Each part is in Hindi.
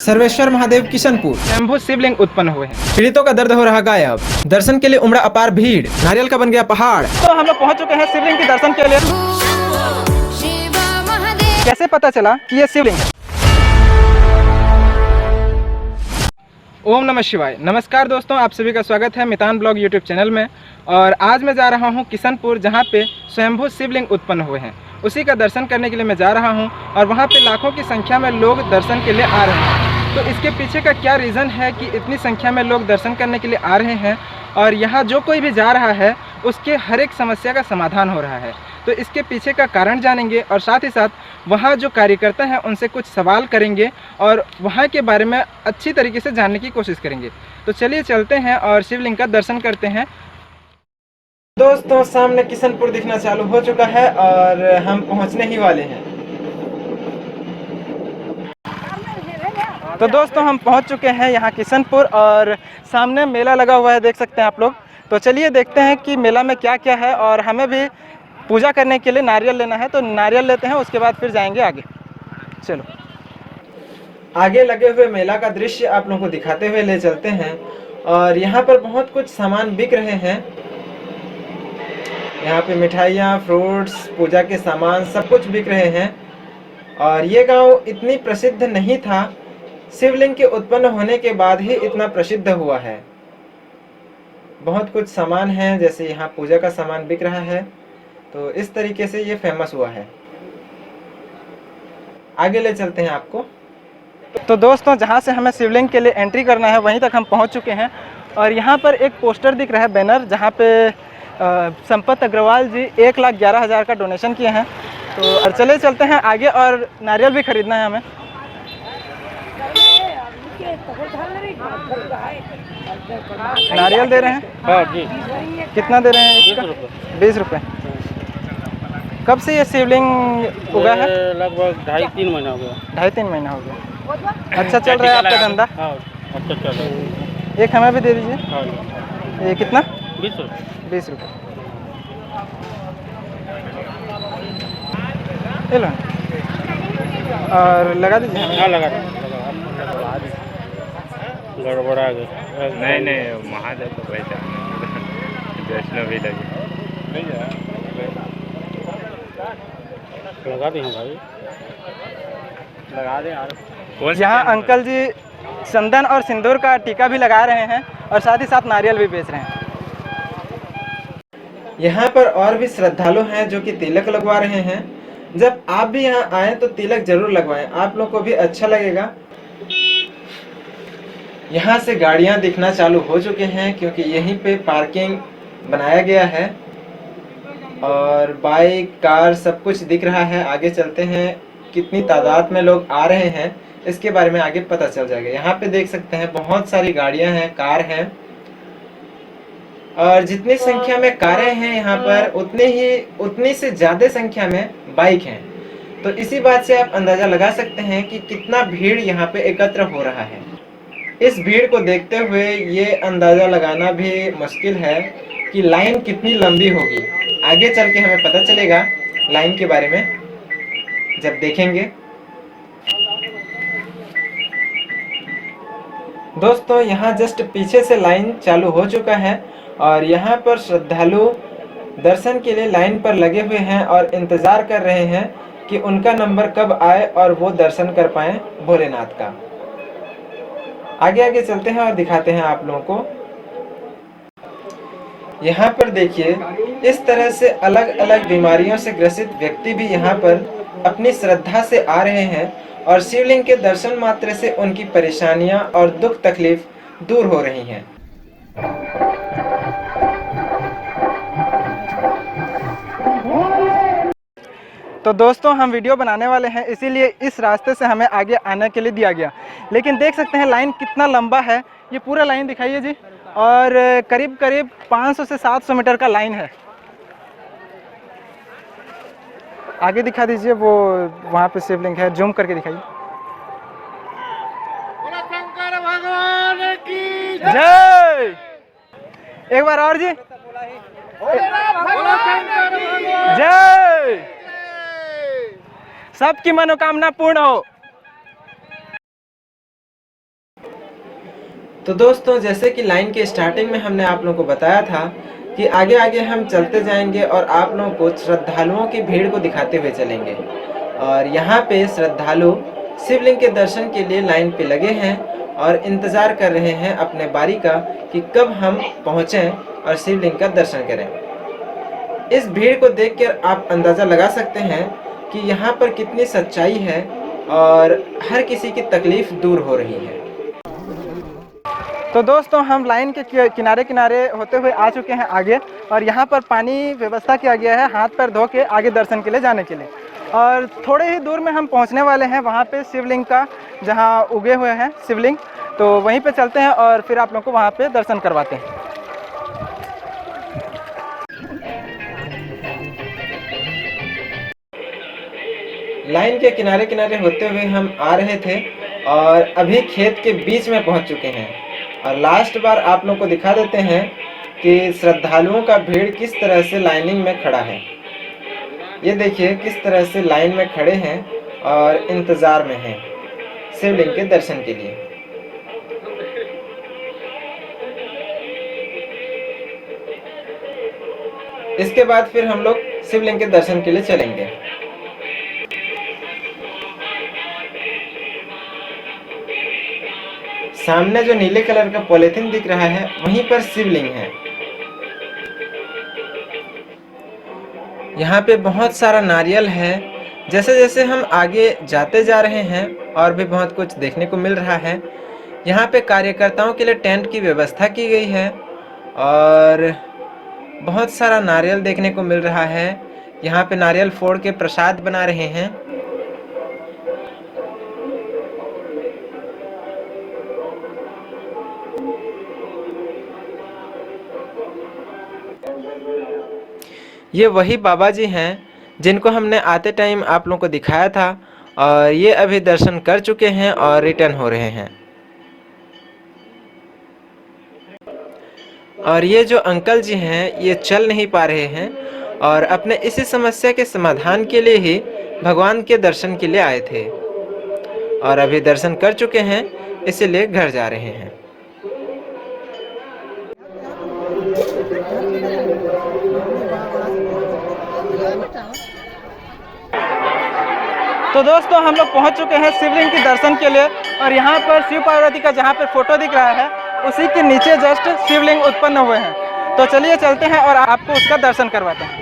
सर्वेश्वर महादेव किशनपुर स्वयंभू शिवलिंग उत्पन्न हुए हैं। पीड़ितों का दर्द हो रहा गायब, दर्शन के लिए उमड़ा अपार भीड़, नारियल का बन गया पहाड़। तो हम लोग पहुंच चुके हैं शिवलिंग के दर्शन के लिए। कैसे पता चला कि ये शिवलिंग है? ओम नमः शिवाय। नमस्कार दोस्तों, आप सभी का स्वागत है मितान ब्लॉग यूट्यूब चैनल में। और आज मैं जा रहा हूं किशनपुर, जहां पे स्वयंभू शिवलिंग उत्पन्न हुए हैं। उसी का दर्शन करने के लिए मैं जा रहा हूं और वहां पे लाखों की संख्या में लोग दर्शन के लिए आ रहे हैं। तो इसके पीछे का क्या रीज़न है कि इतनी संख्या में लोग दर्शन करने के लिए आ रहे हैं और यहाँ जो कोई भी जा रहा है उसके हर एक समस्या का समाधान हो रहा है। तो इसके पीछे का कारण जानेंगे और साथ ही साथ वहाँ जो कार्यकर्ता हैं उनसे कुछ सवाल करेंगे और वहाँ के बारे में अच्छी तरीके से जानने की कोशिश करेंगे। तो चलिए चलते हैं और शिवलिंग का दर्शन करते हैं। दोस्तों, सामने किशनपुर दिखना चालू हो चुका है और हम पहुँचने ही वाले हैं। तो दोस्तों, हम पहुंच चुके हैं यहाँ किशनपुर और सामने मेला लगा हुआ है, देख सकते हैं आप लोग। तो चलिए देखते हैं कि मेला में क्या क्या है और हमें भी पूजा करने के लिए नारियल लेना है। तो नारियल लेते हैं, उसके बाद फिर जाएंगे आगे। चलो आगे लगे हुए मेला का दृश्य आप लोगों को दिखाते हुए ले चलते हैं। और यहाँ पर बहुत कुछ सामान बिक रहे हैं। यहाँ पे मिठाइयाँ, फ्रूट्स, पूजा के सामान सब कुछ बिक रहे हैं। और ये गाँव इतनी प्रसिद्ध नहीं था, शिवलिंग के उत्पन्न होने के बाद ही इतना प्रसिद्ध हुआ है। बहुत कुछ सामान है, जैसे यहाँ पूजा का सामान बिक रहा है, तो इस तरीके से ये फेमस हुआ है। आगे ले चलते हैं आपको। तो दोस्तों, जहाँ से हमें शिवलिंग के लिए एंट्री करना है वहीं तक हम पहुँच चुके हैं। और यहाँ पर एक पोस्टर दिख रहा है, बैनर, जहाँ पे संपत अग्रवाल जी 1,11,000 का डोनेशन किए हैं। तो और चले चलते हैं आगे, और नारियल भी खरीदना है हमें। नारियल दे रहे हैं? हाँ जी। कितना दे रहे हैं इसका? 20 रुपये। कब से ये शिवलिंग उगा है? लगभग 2.5-3 महीना हो गया। 2.5-3 महीना हो गया। अच्छा चल रहा है आपका धंधा? हाँ, अच्छा चल रहा है। एक हमें भी दे दीजिए। हाँ, ये कितना? 20 रुपये। 20 रुपये। ले लो और लगा दीजिए हमें। हाँ, लगा गड़बड़ा गया। नहीं महादेव को पहचान वैष्णवी लगी लगा दी भाई, लगा दे यार। यहाँ अंकल जी चंदन और सिंदूर का टीका भी लगा रहे हैं और साथ ही साथ नारियल भी बेच रहे हैं। यहाँ पर और भी श्रद्धालु हैं जो कि तिलक लगवा रहे हैं। जब आप भी यहाँ आए तो तिलक जरूर लगवाएं, आप लोग को भी अच्छा लगेगा। यहाँ से गाड़ियाँ दिखना चालू हो चुके हैं क्योंकि यहीं पे पार्किंग बनाया गया है और बाइक, कार सब कुछ दिख रहा है। आगे चलते हैं, कितनी तादाद में लोग आ रहे हैं इसके बारे में आगे पता चल जाएगा। यहाँ पे देख सकते हैं बहुत सारी गाड़ियाँ हैं, कार हैं, और जितनी संख्या में कारें हैं यहाँ पर उतनी से ज्यादा संख्या में बाइक हैं। तो इसी बात से आप अंदाजा लगा सकते हैं कि कितना भीड़ यहाँ पे एकत्र हो रहा है। इस भीड़ को देखते हुए ये अंदाजा लगाना भी मुश्किल है कि लाइन कितनी लंबी होगी। आगे चल के हमें पता चलेगा लाइन के बारे में जब देखेंगे। दोस्तों, यहाँ जस्ट पीछे से लाइन चालू हो चुका है और यहाँ पर श्रद्धालु दर्शन के लिए लाइन पर लगे हुए हैं और इंतज़ार कर रहे हैं कि उनका नंबर कब आए और वो दर्शन कर पाएं भोलेनाथ का। आगे आगे चलते हैं और दिखाते हैं आप लोगों को। यहाँ पर देखिए, इस तरह से अलग अलग बीमारियों से ग्रसित व्यक्ति भी यहाँ पर अपनी श्रद्धा से आ रहे हैं और शिवलिंग के दर्शन मात्र से उनकी परेशानियाँ और दुख तकलीफ दूर हो रही हैं। तो दोस्तों, हम वीडियो बनाने वाले हैं, इसीलिए इस रास्ते से हमें आगे आने के लिए दिया गया। लेकिन देख सकते हैं लाइन कितना लंबा है। ये पूरा लाइन दिखाइए जी। और करीब करीब 500 से 700 मीटर का लाइन है। आगे दिखा दीजिए, वो वहाँ पे शिवलिंग है, जूम करके दिखाइए। शंकर भगवान की जय। एक बार और जी, जय। सबकी मनोकामना पूर्ण हो। तो दोस्तों, जैसे कि लाइन के स्टार्टिंग में हमने आप लोगों को बताया था कि आगे आगे हम चलते जाएंगे और आप लोगों को श्रद्धालुओं की भीड़ को दिखाते हुए चलेंगे। और यहाँ पे श्रद्धालु शिवलिंग के दर्शन के लिए लाइन पे लगे हैं और इंतज़ार कर रहे हैं अपने बारी का कि कब हम पहुँचें और शिवलिंग का दर्शन करें। इस भीड़ को देखकर आप अंदाज़ा लगा सकते हैं कि यहाँ पर कितनी सच्चाई है और हर किसी की तकलीफ़ दूर हो रही है। तो दोस्तों, हम लाइन के किनारे किनारे होते हुए आ चुके हैं आगे, और यहाँ पर पानी व्यवस्था किया गया है हाथ पैर धो के आगे दर्शन के लिए जाने के लिए। और थोड़े ही दूर में हम पहुँचने वाले हैं वहाँ पे शिवलिंग का, जहाँ उगे हुए हैं शिवलिंग, तो वहीं पे चलते हैं और फिर आप लोग को वहाँ पे दर्शन करवाते हैं। लाइन के किनारे किनारे होते हुए हम आ रहे थे और अभी खेत के बीच में पहुंच चुके हैं। और लास्ट बार आप लोगों को दिखा देते हैं कि श्रद्धालुओं का भीड़ किस तरह से लाइनिंग में खड़ा है। ये देखिए किस तरह से लाइन में खड़े हैं और इंतज़ार में हैं शिवलिंग के दर्शन के लिए। इसके बाद फिर हम लोग शिवलिंग के दर्शन के लिए चलेंगे। सामने जो नीले कलर का पॉलीथिन दिख रहा है वहीं पर शिवलिंग है। यहाँ पे बहुत सारा नारियल है। जैसे जैसे हम आगे जाते जा रहे हैं और भी बहुत कुछ देखने को मिल रहा है। यहाँ पे कार्यकर्ताओं के लिए टेंट की व्यवस्था की गई है और बहुत सारा नारियल देखने को मिल रहा है। यहाँ पे नारियल फोड़ के प्रसाद बना रहे हैं। ये वही बाबा जी हैं जिनको हमने आते टाइम आप लोगों को दिखाया था, और ये अभी दर्शन कर चुके हैं और रिटर्न हो रहे हैं। और ये जो अंकल जी हैं ये चल नहीं पा रहे हैं और अपने इसी समस्या के समाधान के लिए ही भगवान के दर्शन के लिए आए थे, और अभी दर्शन कर चुके हैं, इसीलिए घर जा रहे हैं। तो दोस्तों, हम लोग पहुंच चुके हैं शिवलिंग के दर्शन के लिए, और यहाँ पर शिव पार्वती का जहाँ पे फोटो दिख रहा है उसी के नीचे जस्ट शिवलिंग उत्पन्न हुए हैं। तो चलिए चलते हैं और आपको उसका दर्शन करवाते हैं।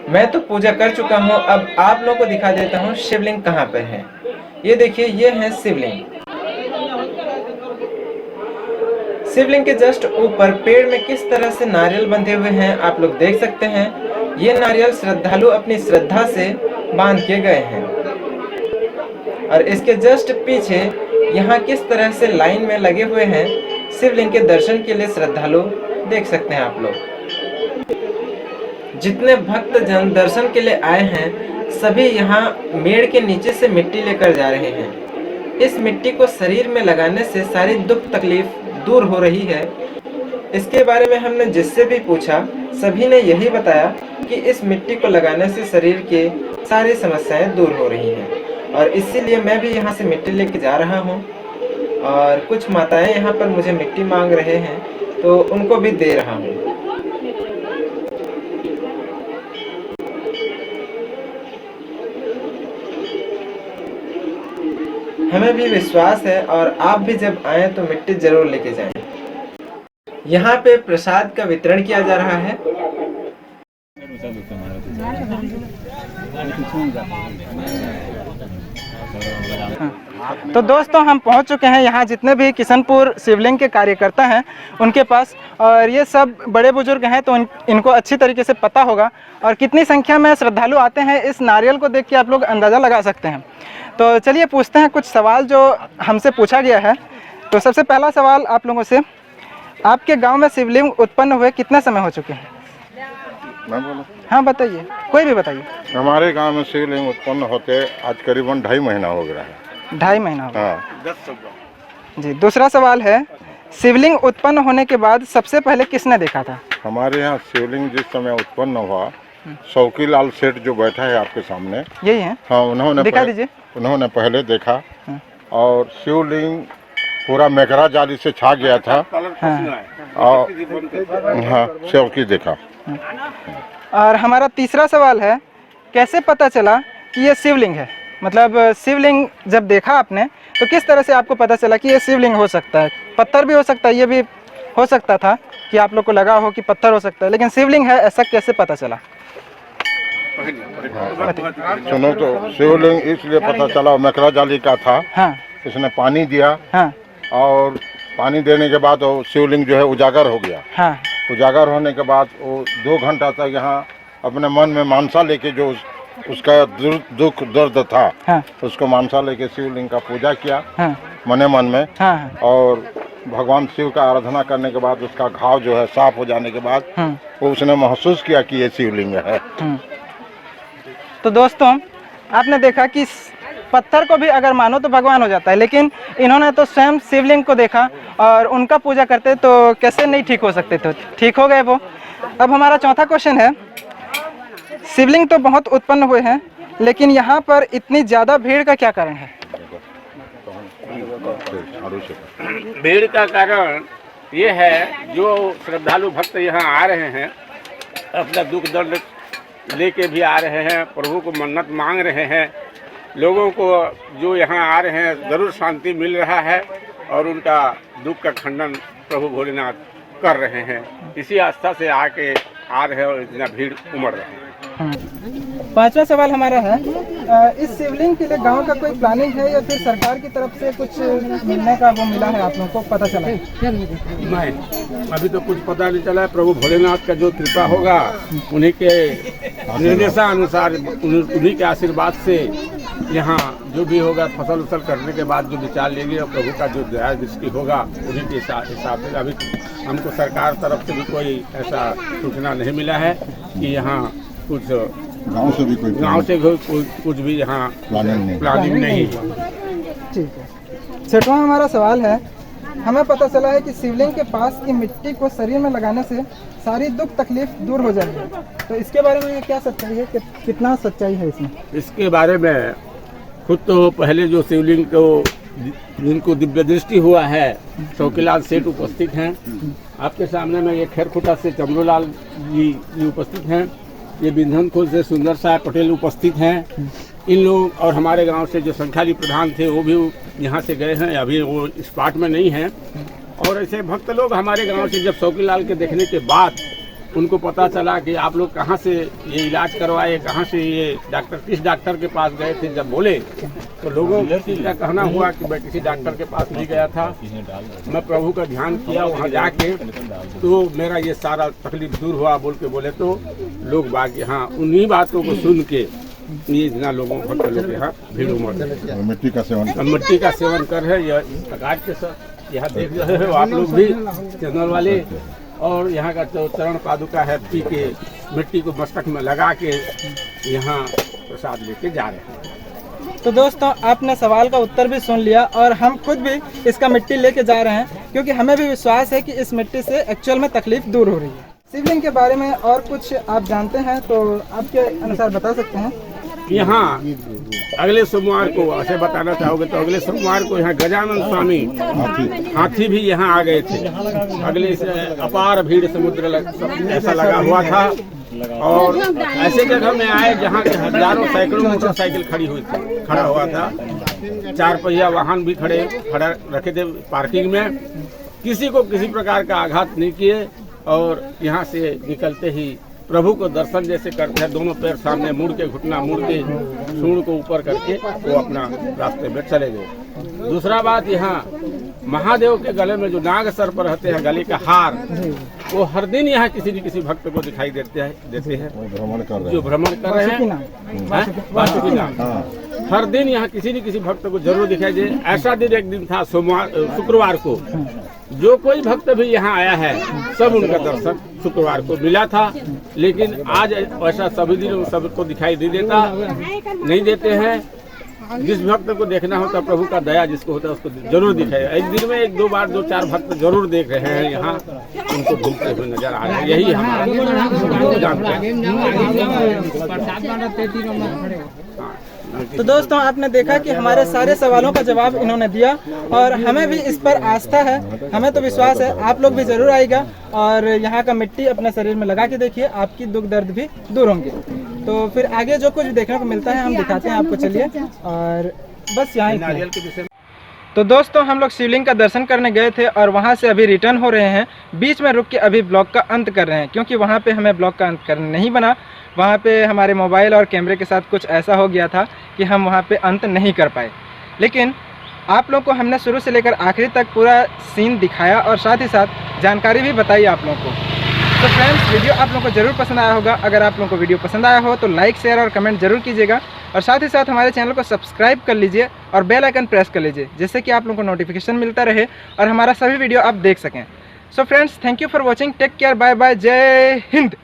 मैं तो पूजा कर चुका हूँ। अब आप लोगों को दिखा देता हूँ शिवलिंग कहाँ पर है। ये देखिए, ये है शिवलिंग। शिवलिंग के जस्ट ऊपर पेड़ में किस तरह से नारियल बंधे हुए हैं आप लोग देख सकते हैं। ये नारियल श्रद्धालु अपनी श्रद्धा से बांध के गए हैं। और इसके जस्ट पीछे यहाँ किस तरह से लाइन में लगे हुए हैं शिवलिंग के दर्शन के लिए श्रद्धालु, देख सकते हैं आप लोग। जितने भक्त जन दर्शन के लिए आए हैं सभी यहाँ मेड़ के नीचे से मिट्टी लेकर जा रहे हैं। इस मिट्टी को शरीर में लगाने से सारी दुख तकलीफ दूर हो रही है। इसके बारे में हमने जिससे भी पूछा सभी ने यही बताया कि इस मिट्टी को लगाने से शरीर के सारी समस्याएं दूर हो रही हैं। और इसीलिए मैं भी यहाँ से मिट्टी लेके जा रहा हूँ, और कुछ माताएं यहाँ पर मुझे मिट्टी मांग रहे हैं तो उनको भी दे रहा हूँ। हमें भी विश्वास है और आप भी जब आए तो मिट्टी जरूर लेके जाएं। यहाँ पे प्रसाद का वितरण किया जा रहा है। तो दोस्तों, हम पहुंच चुके हैं यहाँ जितने भी किशनपुर शिवलिंग के कार्यकर्ता हैं उनके पास, और ये सब बड़े बुजुर्ग हैं तो इनको अच्छी तरीके से पता होगा। और कितनी संख्या में श्रद्धालु आते हैं इस नारियल को देख के आप लोग अंदाज़ा लगा सकते हैं। तो चलिए पूछते हैं कुछ सवाल जो हमसे पूछा गया है। तो सबसे पहला सवाल आप लोगों से, आपके गांव में शिवलिंग उत्पन्न हुए कितना समय हो चुके हैं? मैं बोलूं? हाँ बताइए, कोई भी बताइए। हमारे गांव में शिवलिंग उत्पन्न होते आज करीबन 2.5 महीना हो गया है। 2.5 महीना हो गया। हाँ। जी, दूसरा सवाल है, शिवलिंग उत्पन्न होने के बाद सबसे पहले किसने देखा था? हमारे यहाँ शिवलिंग जिस समय उत्पन्न हुआ, शौकीलाल सेठ जो बैठा है आपके सामने, यही है? हाँ, उन्होंने दिखा दीजिए। उन्होंने पहले देखा और शिवलिंग पूरा मेकरा जाली से छा गया था। हाँ। और हाँ, शौकी देखा। और हमारा तीसरा सवाल है, कैसे पता चला कि ये शिवलिंग है? मतलब शिवलिंग जब देखा आपने तो किस तरह से आपको पता चला कि ये शिवलिंग हो सकता है? पत्थर भी हो सकता है, ये भी हो सकता था कि आप लोग को लगा हो कि पत्थर हो सकता है, लेकिन शिवलिंग है ऐसा कैसे पता चला? सुनो तो, शिवलिंग इसलिए पता चला, मेकरा जाली का था। हाँ। इसने पानी दिया। हाँ। और पानी देने के बाद वो शिवलिंग जो है उजागर हो गया। हाँ। उजागर होने के बाद वो 2 घंटा तक यहाँ अपने मन में मानसा लेके जो उसका दुख दर्द था, हाँ। उसको मानसा लेके शिवलिंग का पूजा किया। हाँ। मने मन में। हाँ। और भगवान शिव का आराधना करने के बाद उसका घाव जो है साफ हो जाने के बाद वो उसने महसूस किया कि ये शिवलिंग है। तो दोस्तों, आपने देखा कि पत्थर को भी अगर मानो तो भगवान हो जाता है, लेकिन इन्होंने तो स्वयं शिवलिंग को देखा और उनका पूजा करते तो कैसे नहीं ठीक हो सकते थे? ठीक हो गए वो। अब हमारा चौथा क्वेश्चन है, शिवलिंग तो बहुत उत्पन्न हुए हैं, लेकिन यहाँ पर इतनी ज़्यादा भीड़ का क्या कारण है? भीड़ का कारण ये है, जो श्रद्धालु भक्त यहाँ आ रहे हैं, अपना दुख दर्द लेके भी आ रहे हैं, प्रभु को मन्नत मांग रहे हैं। लोगों को जो यहाँ आ रहे हैं ज़रूर शांति मिल रहा है और उनका दुख का खंडन प्रभु भोलेनाथ कर रहे हैं। इसी आस्था से आके आ रहे हैं और इतना भीड़ उमड़ रहे हैं। पांचवा सवाल हमारा है, इस शिवलिंग के लिए गांव का कोई प्लानिंग है या फिर सरकार की तरफ से कुछ मिलने का वो मिला है, आप लोगों को पता चला है? नहीं, अभी तो कुछ पता नहीं चला है। प्रभु भोलेनाथ का जो कृपा होगा, उन्हीं के निर्देशानुसार, उन्हीं के आशीर्वाद से यहाँ जो भी होगा, फसल उसल करने के बाद जो विचार लेंगे और प्रभु का जो दया दृष्टि होगा, उन्हीं के हिसाब से। अभी हमको सरकार तरफ से भी कोई ऐसा सूचना नहीं मिला है कि यहाँ कुछ गांव से कुछ भी यहाँ प्लानिंग नहीं है। ठीक है। छठवां हमारा सवाल है, हमें पता चला है कि शिवलिंग के पास की मिट्टी को शरीर में लगाने से सारी दुख तकलीफ दूर हो जाएगी, तो इसके बारे में क्या सच्चाई है, कितना सच्चाई है इसमें? इसके बारे में खुद तो पहले जो शिवलिंग को जिनको दिव्य दृष्टि हुआ है, शौकीलाल सेठ उपस्थित हैं। आपके सामने में ये खेरखुटा से चमरूलाल जी उपस्थित हैं। ये बिंधनखोल से सुंदर साहब पटेल उपस्थित हैं। इन लोग और हमारे गांव से जो संख्याली प्रधान थे वो भी यहाँ से गए हैं, अभी वो इस पार्ट में नहीं हैं। और ऐसे भक्त लोग हमारे गांव से जब शौकीलाल के देखने के बाद उनको पता चला कि आप लोग कहाँ से ये इलाज करवाए, कहाँ से ये डॉक्टर, किस डॉक्टर के पास गए थे, जब बोले तो लोगों का कहना हुआ कि मैं किसी डॉक्टर के पास नहीं गया था, मैं प्रभु का ध्यान किया वहाँ जाके, तो मेरा ये सारा तकलीफ दूर हुआ बोल के बोले। तो लोग बाकी हाँ उन्हीं बातों को सुन के ये इतना लोगों भक्त लोग यहाँ भीड़ उमड़ मिट्टी का सेवन कर रहे। यह प्रकाश के साथ यहाँ देख रहे हो आप लोग भी चैनल वाले, और यहाँ का जो चरण पादुका है, पी के मिट्टी को मस्तक में लगा के यहाँ प्रसाद लेके जा रहे हैं। तो दोस्तों, आपने सवाल का उत्तर भी सुन लिया और हम खुद भी इसका मिट्टी लेके जा रहे हैं, क्योंकि हमें भी विश्वास है कि इस मिट्टी से एक्चुअल में तकलीफ दूर हो रही है। शिवलिंग के बारे में और कुछ आप जानते हैं तो आपके अनुसार बता सकते हैं? यहाँ अगले सोमवार को ऐसे बताना चाहोगे तो अगले सोमवार को यहाँ गजानन स्वामी हाथी भी यहाँ आ गए थे। अगले से अपार भीड़ समुद्र ऐसा लगा हुआ था, और ऐसे जगह में आए जहाँ के हजारों सैकड़ों मोटरसाइकिल खड़ा हुआ था। 4 पहिया वाहन भी खड़ा रखे थे पार्किंग में। किसी को किसी प्रकार का आघात नहीं किए, और यहाँ से निकलते ही प्रभु को दर्शन जैसे करते हैं, दोनों पैर सामने मुड़ के, घुटना मुड़ के, सूंड को ऊपर करके वो अपना रास्ते में चले गए। दूसरा बात, यहाँ महादेव के गले में जो नाग सर पर रहते हैं, गले का हार, वो हर दिन यहाँ किसी न किसी भक्त को दिखाई देते हैं जो भ्रमण कर रहे हैं। वासुकीनाथ। हर दिन यहाँ किसी न किसी भक्त को जरूर दिखाई दे। ऐसा दिन एक दिन था शुक्रवार को, जो कोई भक्त भी यहाँ आया है सब उनका दर्शन शुक्रवार को मिला था। लेकिन आज ऐसा सभी दिन सबको दिखाई नहीं देते हैं। जिस भक्त को देखना होता प्रभु का दया जिसको होता है उसको जरूर दिखाए। एक दिन में 1-2 बार 2-4 भक्त जरूर देख रहे हैं यहाँ, उनको घूमते हुए नजर आ रहे हैं। यही हमारा जानते हैं। तो दोस्तों आपने देखा कि हमारे सारे सवालों का जवाब इन्होंने दिया और हमें भी इस पर आस्था है, हमें तो विश्वास है। आप लोग भी जरूर आइएगा और यहाँ का मिट्टी अपने शरीर में लगा के देखिए, आपकी दुख दर्द भी दूर होंगे। तो फिर आगे जो कुछ देखने को मिलता है हम दिखाते हैं आपको, चलिए। और बस यहाँ नारियल के विषय में तो दोस्तों हम लोग शिवलिंग का दर्शन करने गए थे और वहाँ से अभी रिटर्न हो रहे हैं। बीच में रुक के अभी ब्लॉग का अंत कर रहे हैं, क्योंकि वहाँ पे हमें ब्लॉग का अंत करना नहीं बना। वहाँ पे हमारे मोबाइल और कैमरे के साथ कुछ ऐसा हो गया था कि हम वहाँ पे अंत नहीं कर पाए। लेकिन आप लोग को हमने शुरू से लेकर आखिरी तक पूरा सीन दिखाया और साथ ही साथ जानकारी भी बताई आप लोगों को। तो फ्रेंड्स वीडियो आप लोगों को ज़रूर पसंद आया होगा। अगर आप लोगों को वीडियो पसंद आया हो तो लाइक, शेयर और कमेंट जरूर कीजिएगा और साथ ही साथ हमारे चैनल को सब्सक्राइब कर लीजिए और बेल आइकन प्रेस कर लीजिए, जिससे कि आप लोगों को नोटिफिकेशन मिलता रहे और हमारा सभी वीडियो आप देख सकें। So friends, thank you for watching, take care, bye bye, Jai Hind.